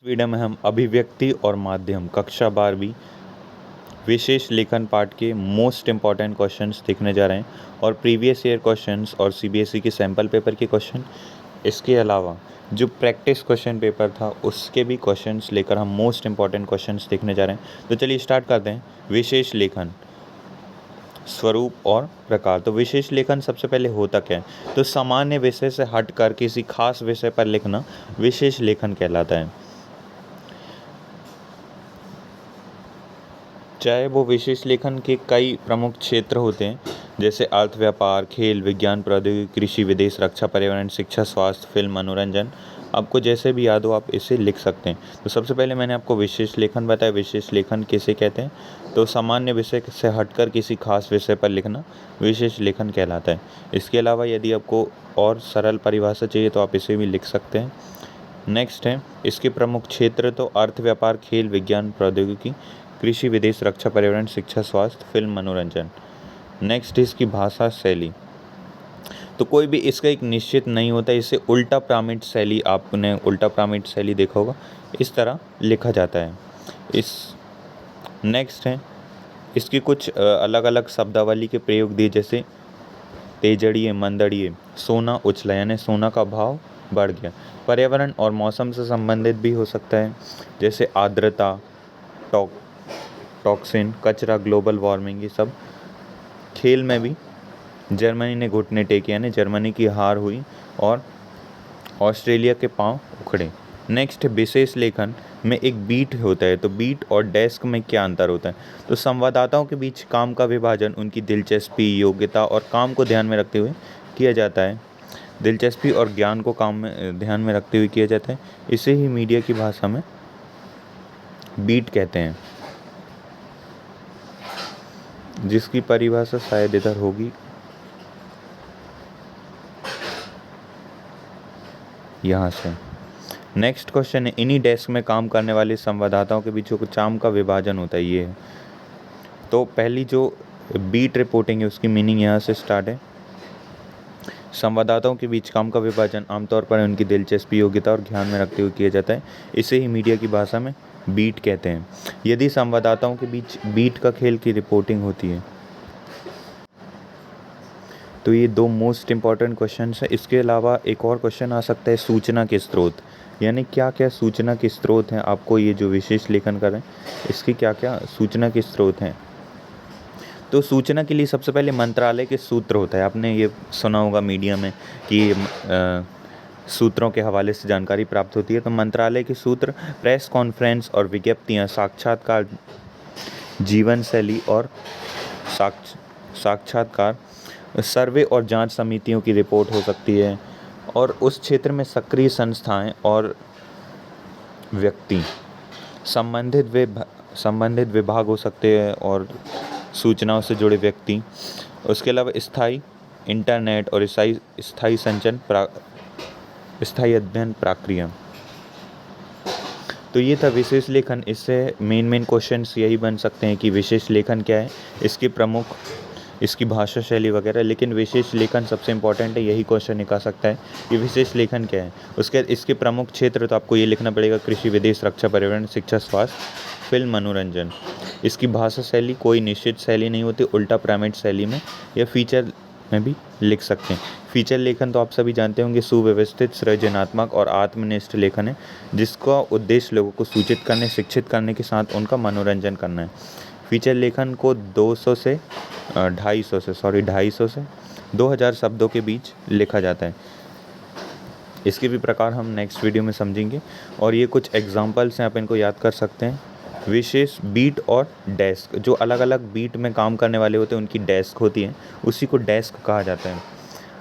Video में हम अभिव्यक्ति और माध्यम कक्षा 12वीं विशेष लेखन पाठ के मोस्ट इम्पॉर्टेंट क्वेश्चंस देखने जा रहे हैं और प्रीवियस ईयर क्वेश्चंस और सीबीएसई के सैम्पल पेपर के क्वेश्चन, इसके अलावा जो प्रैक्टिस क्वेश्चन पेपर था उसके भी क्वेश्चंस लेकर हम मोस्ट इम्पॉर्टेंट क्वेश्चंस देखने जा रहे हैं। तो चलिए स्टार्ट करते हैं। विशेष लेखन स्वरूप और प्रकार। तो विशेष लेखन सबसे पहले होता क्या है? तो सामान्य विषय से हटकर किसी खास विषय पर लिखना विशेष लेखन कहलाता है। चाहे वो विशेष लेखन के कई प्रमुख क्षेत्र होते हैं, जैसे अर्थ, व्यापार, खेल, विज्ञान, प्रौद्योगिकी, कृषि, विदेश, रक्षा, पर्यावरण, शिक्षा, स्वास्थ्य, फिल्म, मनोरंजन, आपको जैसे भी याद हो आप इसे लिख सकते हैं। तो सबसे पहले मैंने आपको विशेष लेखन बताया। विशेष लेखन किसे कहते हैं? तो सामान्य विषय से हटकर किसी खास विषय पर लिखना विशेष लेखन कहलाता है। इसके अलावा यदि आपको और सरल परिभाषा चाहिए तो आप इसे भी लिख सकते हैं। नेक्स्ट है इसके प्रमुख क्षेत्र। तो अर्थ, व्यापार, खेल, विज्ञान, प्रौद्योगिकी, कृषि, विदेश, रक्षा, पर्यावरण, शिक्षा, स्वास्थ्य, फिल्म, मनोरंजन। नेक्स्ट है इसकी भाषा शैली। तो कोई भी इसका एक निश्चित नहीं होता, इसे उल्टा प्रामिड शैली, आपने उल्टा प्रामिड शैली देखा होगा, इस तरह लिखा जाता है। इस नेक्स्ट है इसकी कुछ अलग अलग शब्दावली के प्रयोग दिए, जैसे तेजड़िए, मंदड़िए, सोना उछला, यानी सोना का भाव बढ़ गया। पर्यावरण और मौसम से संबंधित भी हो सकता है, जैसे आर्द्रता, टॉक्सिन, कचरा, ग्लोबल वार्मिंग, ये सब। खेल में भी जर्मनी ने घुटने टेके, यानी जर्मनी की हार हुई और ऑस्ट्रेलिया के पांव उखड़े। नेक्स्ट विशेष लेखन में एक बीट होता है। तो बीट और डेस्क में क्या अंतर होता है? तो संवाददाताओं के बीच काम का विभाजन उनकी दिलचस्पी, योग्यता और काम को ध्यान में रखते हुए किया जाता है। दिलचस्पी और ज्ञान को काम में ध्यान में रखते हुए किया जाता है। इसे ही मीडिया की भाषा में बीट कहते हैं, जिसकी परिभाषा शायद इधर होगी, यहाँ से। नेक्स्ट क्वेश्चन है इन्हीं डेस्क में काम करने वाले संवाददाताओं के बीच जो काम का विभाजन होता है, ये है। तो पहली जो बीट रिपोर्टिंग है उसकी मीनिंग यहाँ से स्टार्ट है। संवाददाताओं के बीच काम का विभाजन आमतौर पर उनकी दिलचस्पी, योग्यता और ध्यान में रखते हुए किया जाता है। इसे ही मीडिया की भाषा में बीट कहते हैं। यदि संवाददाताओं के बीच बीट का खेल की रिपोर्टिंग होती है। तो ये दो मोस्ट इम्पॉर्टेंट क्वेश्चन है। इसके अलावा एक और क्वेश्चन आ सकता है सूचना के स्रोत, यानी क्या क्या सूचना के स्रोत हैं। आपको ये जो विशेष लेखन कर रहे हैं इसके क्या क्या सूचना के स्रोत हैं। तो सूचना के लिए सबसे पहले मंत्रालय के सूत्र होता है। आपने ये सुना होगा मीडिया में कि सूत्रों के हवाले से जानकारी प्राप्त होती है। तो मंत्रालय के सूत्र, प्रेस कॉन्फ्रेंस और विज्ञप्तियाँ, साक्षात्कार, जीवन शैली और साक्षात्कार, सर्वे और जांच समितियों की रिपोर्ट हो सकती है, और उस क्षेत्र में सक्रिय संस्थाएं और व्यक्ति, संबंधित विभाग हो सकते हैं और सूचनाओं से जुड़े व्यक्ति। उसके अलावा स्थायी इंटरनेट और स्थायी अध्ययन प्रक्रिया। तो ये था विशेष लेखन। इससे मेन क्वेश्चंस यही बन सकते हैं कि विशेष लेखन क्या है, इसकी प्रमुख, इसकी भाषा शैली वगैरह। लेकिन विशेष लेखन सबसे इम्पॉर्टेंट है, यही क्वेश्चन निकल सकता है कि विशेष लेखन क्या है। इसके प्रमुख क्षेत्र तो आपको ये लिखना पड़ेगा, कृषि, विदेश, रक्षा, पर्यावरण, शिक्षा, स्वास्थ्य, फिल्म, मनोरंजन। इसकी भाषा शैली कोई निश्चित शैली नहीं होती, उल्टा पिरामिड शैली में या फीचर में भी लिख सकते हैं। फीचर लेखन तो आप सभी जानते होंगे, सुव्यवस्थित, सृजनात्मक और आत्मनिष्ठ लेखन है, जिसका उद्देश्य लोगों को सूचित करने, शिक्षित करने के साथ उनका मनोरंजन करना है। फीचर लेखन को 200 से 2000 शब्दों के बीच लिखा जाता है। इसके भी प्रकार हम नेक्स्ट वीडियो में समझेंगे, और ये कुछ एग्जांपल्स हैं, आप इनको याद कर सकते हैं। विशेष बीट और डेस्क, जो अलग अलग बीट में काम करने वाले होते हैं उनकी डेस्क होती है, उसी को डेस्क कहा जाता है,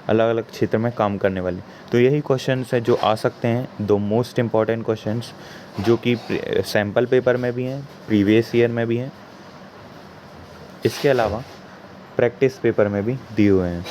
अलग अलग क्षेत्र में काम करने वाले। तो यही क्वेश्चंस हैं जो आ सकते हैं, दो मोस्ट इम्पॉर्टेंट क्वेश्चंस जो कि सैम्पल पेपर में भी हैं, प्रीवियस ईयर में भी हैं, इसके अलावा प्रैक्टिस पेपर में भी दिए हुए हैं।